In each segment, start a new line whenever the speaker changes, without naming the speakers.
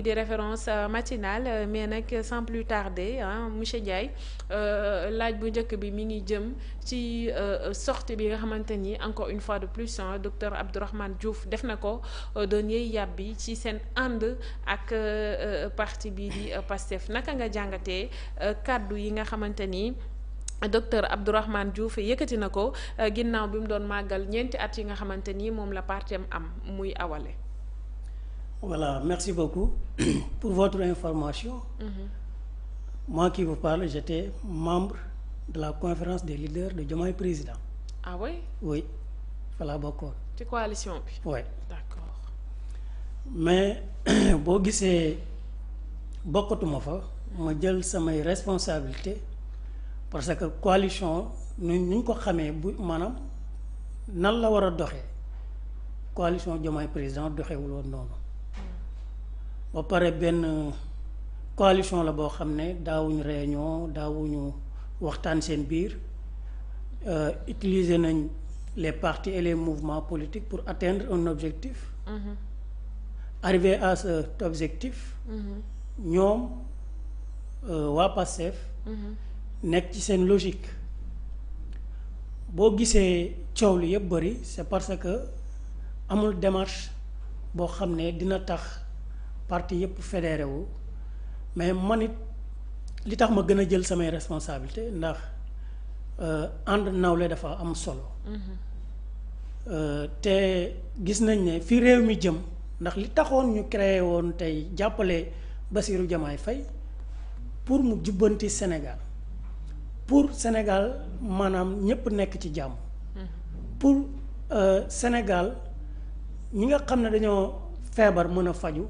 des références matinales mais nag sans plus tarder monsieur Ndiaye laaj bu njëkk bi mi ngi jëm ci sortie bi nga xamante ni encore une fois de plus docteur Abdourahmane Diouf def na ko doon yëy yàbbi ci seen ànd ak parti bii di PASTEF naka nga jàngatee kàddu yi nga xamante ni docteur Abdourahmane Diouf yëkkati na ko ginnaaw bi mu doon màggal ñeenti at yi nga xamante ni moom la partem am muy awale.
Voilà, merci beaucoup pour votre information. Moi qui vous parle, j'étais membre de la conférence des leaders de Diomaye Président.
Ah oui?
Oui, fala bokkoon.
ci coalition bi.
Oui.
D'accord.
Mais boo gisee bokkatuma fa ma jël samay responsabilité parce que coalition ñu ko xamee bu maanaam nan la war a doxee coalition Diomaye Président doxewul woon noonu. ba pare benn coalition la boo xam ne daawuñu réunion daawuñu waxtaan seen biir utiliser nañ les partis et les mouvements politiques pour atteindre un objectif. Arrivé à cet objectif ñoom waa PASTEF nekk ci seen logique boo gisee coow li yëpp bëri c'est parce que amul démarche boo xam ne dina tax parti yëpp fédéré wu mais man it li tax ma gën a jël samay responsabilité ndax ànd nawle dafa am solo. te gis nañ ne fi réew mi jëm ndax li taxoon ñu créé woon tey jàppale Bassirou Diomaye Faye pour mu jubbanti Sénégal pour Sénégal maanaam ñëpp nekk ci jàmm. pour Sénégal ñi nga xam ne dañoo feebar mën a faju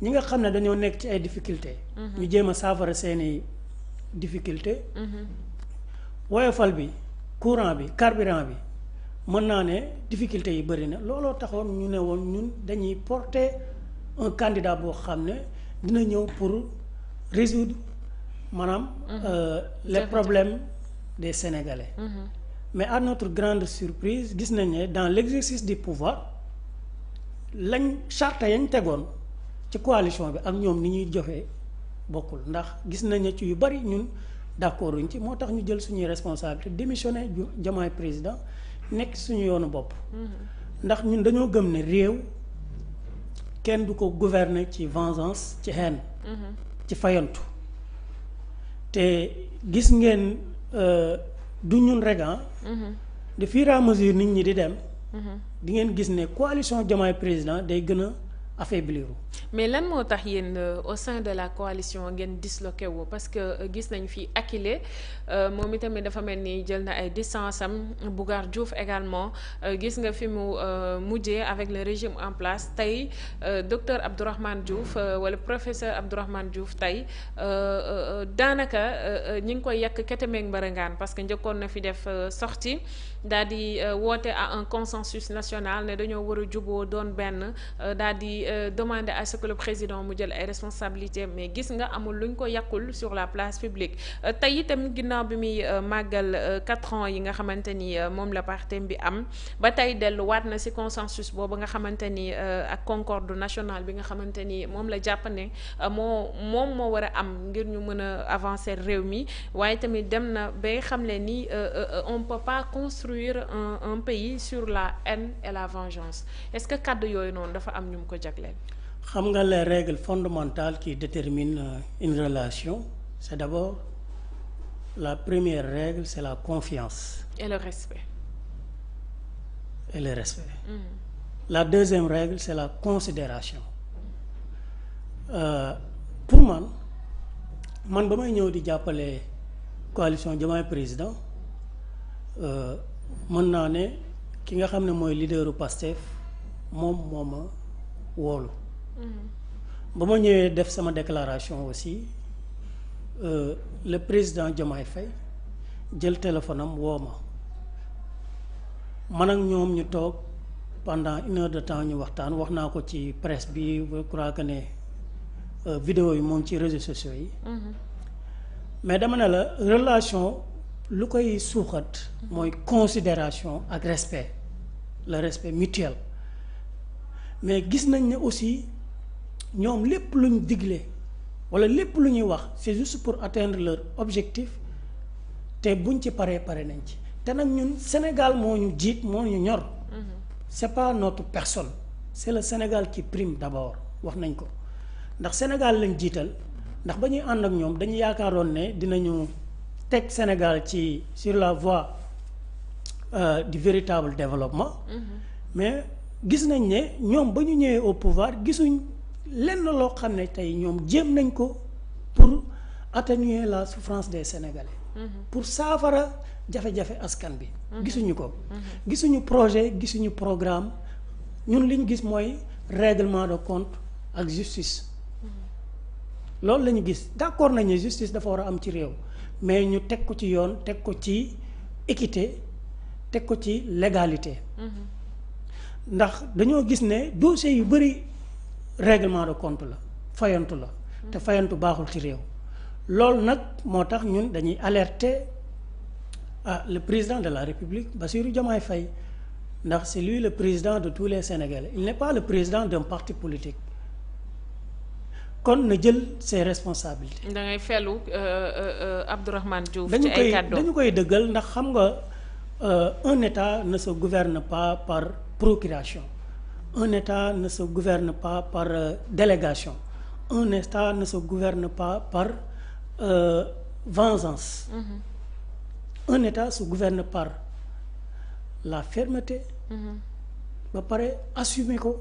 ñi nga xam ne dañoo nekk ci ay difficultés. ñu jéem a saafara seeni difficultés. woyofal bi courant bi carburant bi mën naa ne difficultés yi bëri na looloo taxoon ñu ne woon ñun dañuy porter un candidat boo xam ne dina ñëw pour résoudre maanaam les problèmes des Sénégalais. Mais à notre grande surprise gis nañ ne dans l'exercice du pouvoir lañ charte yañ tegoon ci coalition bi ak ñoom ni ñuy joxe bokkul ndax gis nañ ne ci yu bari ñun d'accord uñ ci moo tax ñu jël suñuy responsabilité démissionné Diomaye Président nekk suñu yoonu bopp. ndax ñun dañoo gëm ne réew kenn du ko gouverner ci vengeance ci haine. ci fayantu te gis ngeen du ñun rek de fur et à mesure nit ñi di dem. di ngeen gis ne coalition Diomaye Président day gën a affaiblir.
mais lan moo tax yéen au sein de la coalition ngeen disloqué wu parce que gis nañ fi Akile moom itamit dafa mel ni jël na ay distance am Bougar Diouf également gis nga fi mu mujjee avec le régime en place tey docteur Abdourahmane Diouf wala professeur Abdourahmane Diouf tey daanaka ñi ngi koy yàq ketemeeg mbarangaan parce que njëkkoon na fi def sortie daal di woote à un consensus national ne dañoo war a juboo doon benn daal di demander à ce que le président mu jël ay responsabilités mais gis nga amul luñ ko yàqul sur la place publique tey itam ginnaaw bi muy màggal 4 ans yi nga xamante ni moom la partem bi am ba tey delluwaat na ci consensus boobu nga xamante ni ak concorde nationale bi nga xamante ni moom la jàpp ne moom moo war a am ngir ñu mën a avancer réew mi waaye tamit dem na bay xamle ni on peut pas construire un pays sur la haine et la vengeance est-ce que kàddu yooyu noonu dafa am ñu mu ko jagleel.
xam nga les règles fondamentales qui déterminent une relation c'est d'abord la première règle c'est la confiance.
Et le respect.
Et le respect. La deuxième règle c'est la considération. Pour man ba may ñëw di jàppale coalition Diomaye Président mën naa ne ki nga xam ne mooy leaderu PASTEF moom moo ma woolu. ba ma ñëwee def sama déclaration aussi le président Diomaye Faye jël téléphone am woo ma man ak ñoom ñu toog pendant 1 heure de temps ñu waxtaan wax naa ko ci presse bi je crois que ne vidéo yi moom ci réseaux sociaux yi. mais dama ne la relation lu koy suuxat mooy considération ak respect le respect mutuel mais gis nañ ne aussi ñoom lépp lu ñu digle wala lépp lu ñuy wax c'est juste pour atteindre leur objectif te buñ ci pare nañ ci te nag ñun Sénégal moo ñu jiit moo ñu ñor. C'est pas notre personne c'est le Sénégal qui prime d'abord wax nañ ko ndax Sénégal lañ jiital ndax ba ñuy ànd ak ñoom dañu yaakaaroon ne dinañu teg Sénégal sur la voie du véritable développement. Mais gis nañ ne ñoom ba ñu ñëwee au pouvoir gisuñ lenn loo xam ne tey ñoom jéem nañ ko pour atténuer la souffrance des Sénégalais. Pour saafara jafe-jafe askan bi. gisuñu ko. gisuñu projet gisuñu programme ñun li ñu gis mooy règlement de compte ak justice. loolu la ñu gis d'accord nañu justice dafa war a am ci réew mais ñu teg ko ci yoon teg ko ci équité teg ko ci légalité. ndax dañoo gis ne dossier yu bari règlement de compte la fayantu la. te fayantu baaxul ci réew. loolu nag moo tax ñun dañuy alerter le président de la République Bassirou Diomaye Faye ndax c'est lui le président de tous les Sénégalais il n'est pas le président d'un parti politique kon na jël ses responsabilités.
da ngay fellu Abdourahmane Diouf ci ay kàddoom
dañu koy dëggal ndax xam nga un État ne se gouverne pas par procuration un État ne se gouverne pas par délégation un État ne se gouverne pas par vengeance. Un État se gouverne par la fermeté. ba pare assumer ko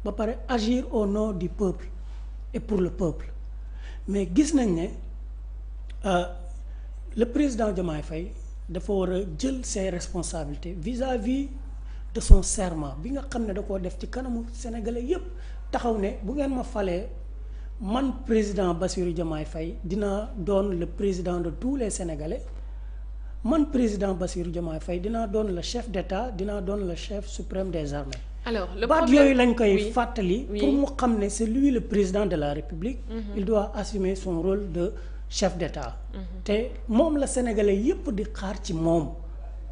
ba pare agir au nom du peuple et pour le peuple mais gis nañ ne le président Diomaye Faye dafa war a jël ses responsabilités vis-à-vis de son serment bi nga xam ne da koo def ci kanamu sénégalais yépp taxaw ne bu ngeen ma falee man président Bassirou Diomaye Faye dinaa doon le président de tous les Sénégalais man président Bassirou Diomaye Faye dinaa doon le chef d'État dinaa doon le chef suprême des armées.
alors le
baat
problème
yooyu lañ koy fàttali. pour mu xam ne c'est lui le président de la République. Il doit assumer son rôle de chef d'État. te moom la Sénégalais yépp di xaar ci moom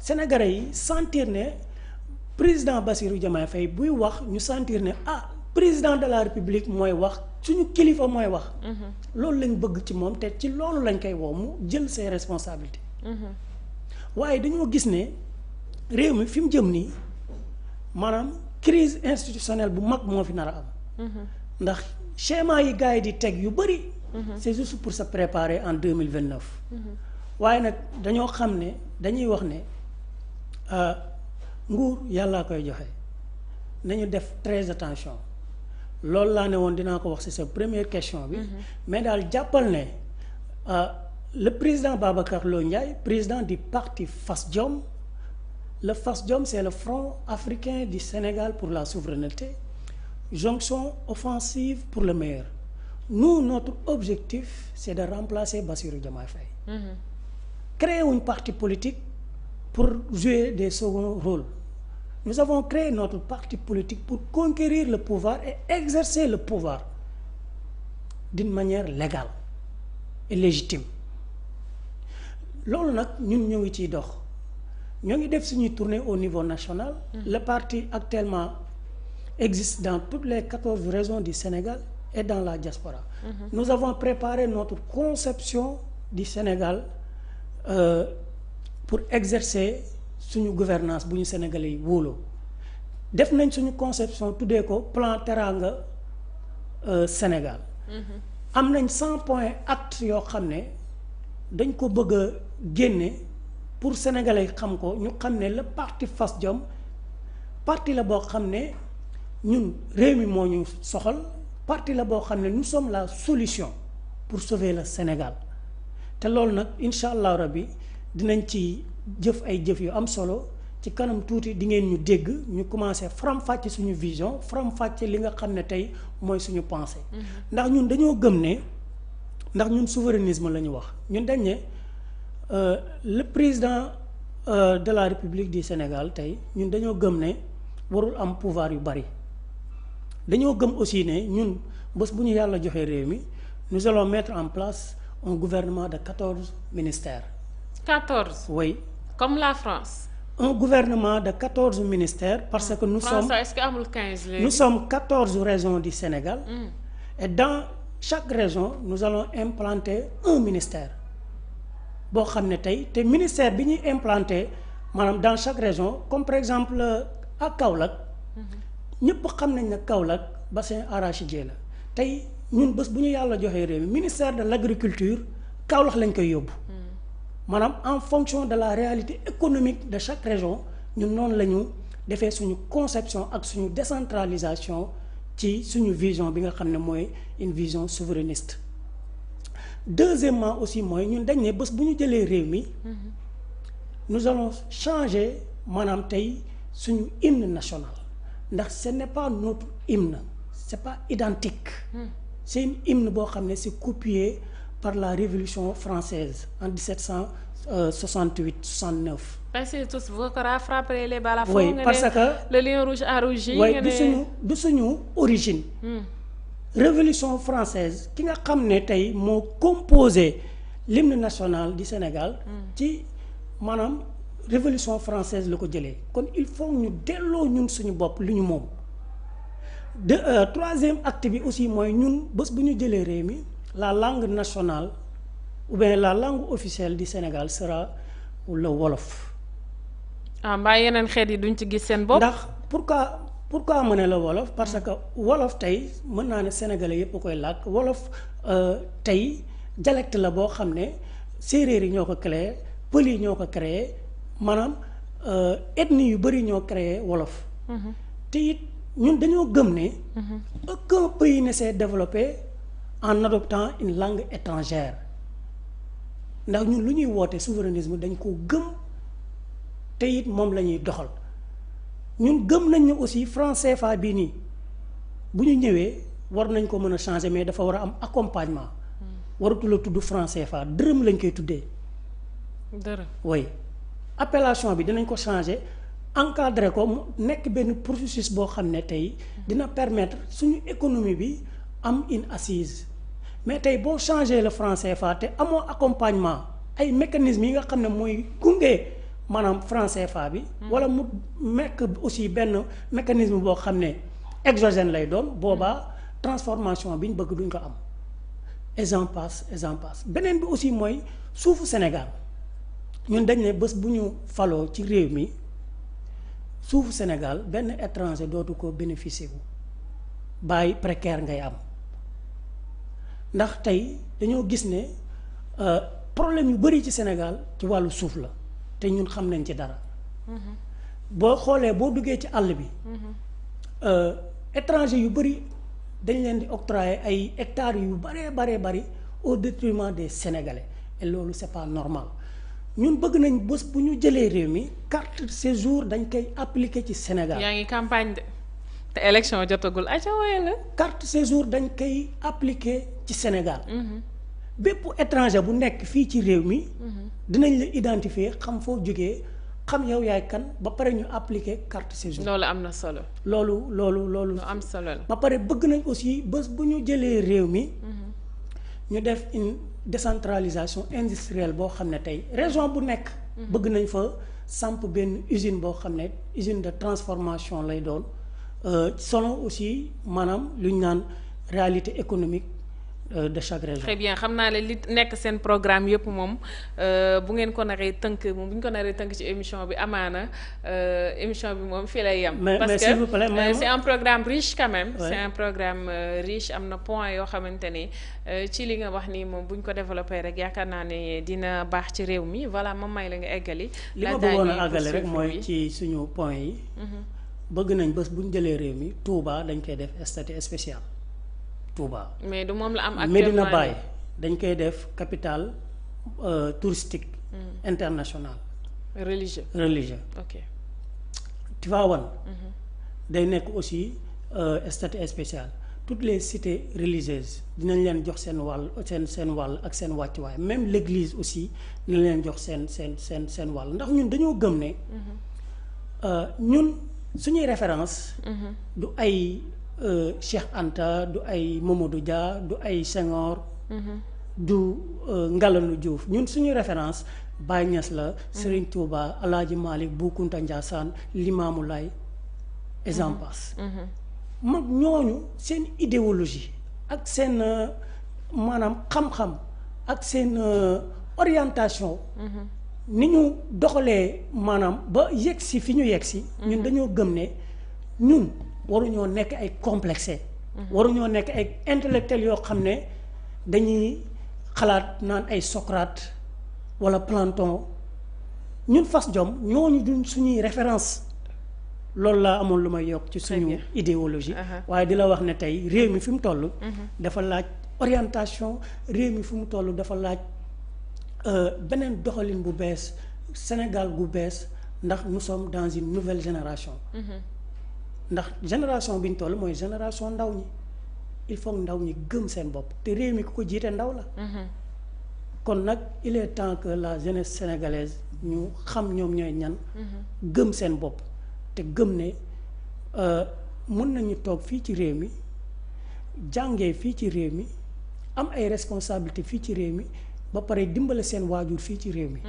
Sénégalais yi sentir ne président Bassirou Diomaye Faye buy wax ñu sentir ne président de la République mooy wax suñu kilifa mooy wax. loolu lañ bëgg ci moom te ci loolu lañ koy woo mu jël ses responsabilités. waaye dañoo gis ne réew mi fi mu jëm nii maanaam crise institutionnelle bu mag moo fi nar a am. ndax schéma yi gars yi di teg yu bari. c'est juste pour se préparer en 2029. waaye nag dañoo xam ne dañuy wax ne nguur yàllaa koy joxe nañu def très attention loolu laa ne woon dinaa ko wax ci sa première question bi. mais daal jàppal ne le président Babacar Lo Ndiaye président du parti FASJOM le FASJOM c'est le Front africain du Sénégal pour la souveraineté jonction offensive pour le meilleur nous notre objectif c'est de remplacer Bassirou Diomaye Faye. créer un parti politique pour jouer des seconds rôles. Nous avons créé notre parti politique pour conquérir le pouvoir et exercer le pouvoir d'une manière légale et légitime. loolu nag ñun ñoo ngi ciy dox ñoo ngi def suñuy tournée au niveau national. Le parti actuellement existe dans toutes les 14 régions du Sénégal et dans la diaspora. Nous avons préparé notre conception du Sénégal pour exercer suñu gouvernance bu ñu Sénégalais yi wóoloo def nañ suñu conception tuddee ko plan Teranga Sénégal. am nañ 100 points actes yoo xam ne dañ ko bëgg a génne pour Sénégalais yi xam ko ñu xam ne le parti FASJOM parti la boo xam ne ñun réew mi moo ñu soxal parti la boo xam ne nous sommes la solution pour sauver le Sénégal te loolu nag incha allah rabbi dinañ ci jëf ay jëf yu am solo ci kanam tuuti di ngeen ñu dégg ñu commencé faram-fàcce suñu vision faram-fàcce li nga xam ne tey mooy suñu pensée. ndax ñun dañoo gëm ne ndax ñun souverainisme la ñu wax ñun dañ ne le président de la République du Sénégal tey ñun dañoo gëm ne warul am pouvoir yu bari dañoo gëm aussi ne ñun bés bu ñu yàlla joxee réew mi nous allons mettre en place un gouvernement de 14 ministères.
14.
Oui.
Comme la France.
Un gouvernement de 14 ministères parce que nous
France,
sommes.
est-ce que amul 15 léegi.
Nous sommes 14 régions du Sénégal. et dans chaque région nous allons implanter un ministère boo xam ne tey te ministère bi ñuy implanter maanaam dans chaque région comme par exemple à Kaolack ñëpp xam nañ ne Kaolack bassin arachidier la tey ñun bés bu ñu yàlla joxee réew mi ministère de l'agriculture Kaolack lañ koy yóbbu maanaam en fonction de la réalité économique de chaque région ñun noonu la ñu defee suñu conception ak suñu décentralisation ci suñu vision bi nga xam ne mooy une vision souverainiste. Deuxièmement aussi mooy ñun dañ ne bés bu ñu jëlee réew mi nous allons changer maanaam tey suñu hymne national ndax ce n'est pas notre hymne c'est pas identique c'est une hymne boo xam ne c'est copié par la Révolution française en 1768-69.
Passez tous vos corps, frapper les balafons.
Oui, parce que
le lion rouge a rougi.
Oui, de suñu origine. Révolution française ki nga xam ne tey moo composé l'hymne national du Sénégal. ci maanaam Révolution française la ko jëlee kon il faut ñu delloo ñun suñu bopp li ñu moom. Troisième acte bi aussi mooy ñun bés bu ñu jëlee réew mi la langue nationale ou bien la langue officielle du Sénégal sera le wolof.
Mbaa yeneen xeet yi duñ ci gis seen bopp.
ndax pourquoi ma ne la wolof parce que wolof tey mën naa ne sénégalais yépp a koy làkk wolof tey dialecte la boo xam ne séeréer yi ñoo ko créé pël yi ñoo ko créé maanaam ethnie yu bari ñoo créé wolof. te it ñun dañoo gëm ne. aucun pays ne s'est développé en adoptant une langue étrangère ndax ñun lu ñuy woote souverainisme dañ ko gëm te it moom la ñuy doxal ñun gëm nañ ne aussi franc CFA bii nii bu ñu ñëwee war nañ ko mën a changer mais dafa war a am accompagnement waratu la tudd franc CFA dërëm lañ koy tuddee.
dërëm
oui appellation bi dinañ ko changer encadrer ko mu nekk benn processus boo xam ne tey dina permettre suñu économie bi am une assise mais tey boo changer le franc CFA te amoo accompagnement ay mécanismes yi nga xam ne mooy gunge maanaam franc CFA bi. wala mu nekk aussi benn mécanisme boo xam ne exogène lay doon boobaa transformation bi ñu bëgg duñ ko am et j'en passe beneen bi aussi mooy suufu Sénégal ñun dañ ne bés bu ñu faloo ci réew mi suufu Sénégal benn étranger dootu ko bénéficier wu bàyyi précaire ngay am. ndax tey dañoo gis ne problème yu bari ci Sénégal ci wàllu suuf la te ñun xam nañ ci dara. boo xoolee boo duggee ci àll bi. étranger yu bari dañ leen di octroyer ay hectares yu bari au détriment des Sénégalais et loolu c'est pas normal ñun bëgg nañ bés bu ñu jëlee réew mi carte séjour dañ koy appliquer ci Sénégal.
yaa ngi campagne de. te élection jotagul aca wooye la
carte séjour dañ koy appliquer ci Sénégal. bépp étranger bu nekk fii ci réew mi. dinañ la identifier xam foo jógee xam yow yaay kan ba pare ñu appliquer carte séjour.
loolu am na solo.
loolu.
lu am solo la.
ba pare bëgg nañ aussi bés bu ñu jëlee réew mi. ñu def une décentralisation industrielle boo xam ne tey région bu nekk. bëgg nañ fa samp benn usine boo xam ne usine de transformation lay doon. selon aussi maanaam lu ñu naan réalité économique de chaque région.
très bien xam naa ne li nekk seen programme yëpp moom bu ngeen ko naree tënk moom bu ñu ko naree tënk ci émission bi amaana émission bi moom fii lay yem. parce que
s'il vous plaît,
c'est un programme riche quand même.
Ouais.
c'est un programme riche am na point yoo xamante ne ci li nga wax nii moom bu ñu ko développé rek yaakaar naa ne dina baax ci réew mi voilà ma may la nga eggali.
li ma bëggoon a àggale rek mooy ci suñu point yi. bëgg nañ bés bu ñu jëlee réew mi Touba dañ koy def statut spécial Touba.
mais du moom la am actuellement
Medina Baye dañ koy def capitale touristique. internationale. religieux.
ok
Tivaouane. day nekk aussi statut spécial toutes les cités religieuses dinañ leen jox seen wàll seen wàll ak seen wàccuwaay même l'église aussi dinañ leen jox seen wàll ndax ñun dañoo gëm ne. ñun. suñuy référence du ay Cheikh Anta du ay Mamadou Dia du ay Senghor du Ngalandou Diouf ñun suñuy référence Baye Niass la Serigne Touba Alaaji Malick Bou Kounta Ndiassane Limamou Laye et j'en passe mag ñooñu seen idéologie ak seen maanaam xam-xam ak seen orientation. ni ñu doxalee maanaam ba yegg si fi ñu yegg si. ñun dañoo gëm ne ñun waruñoo nekk ay complexé. waruñoo nekk ay intellectuels yoo xam ne dañuy xalaat naan ay Socrate wala Platon ñun fas jom ñooñu duñ suñuy référence loolu laa amoon lu may yokk ci suñu idéologie. waaye di la wax ne tey réew mi fi mu toll. dafa laaj orientation réew mi fi mu toll dafa laaj beneen doxalin bu bees Sénégal gu bees ndax nous sommes dans une nouvelle génération. ndax génération bi ñu toll mooy génération ndaw ñi il faut ndaw ñi gëm seen bopp te réew mi ku ko jiite ndaw la. kon nag il est temps que la jeunesse sénégalaise ñu xam ñoom ñooy ñan. gëm seen bopp te gëm ne mën nañu toog fii ci réew mi jàngee fii ci réew mi am ay responsabilités fii ci réew mi ba pare dimbale seen waajur fii ci réew mi.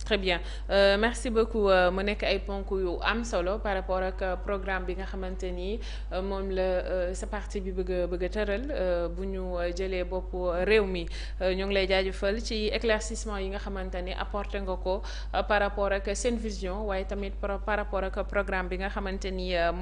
Très bien merci beaucoup mu nekk ay ponk yu am solo par rapport ak programme bi nga xamante ni moom la sa parti bi bëgg a tëral bu ñu jëlee bopp réew mi ñu ngi lay jaajëfal ci éclaircissement yi nga xamante ni apporté nga ko par rapport ak seen vision waaye tamit par rapport ak programme bi nga xamante ni moom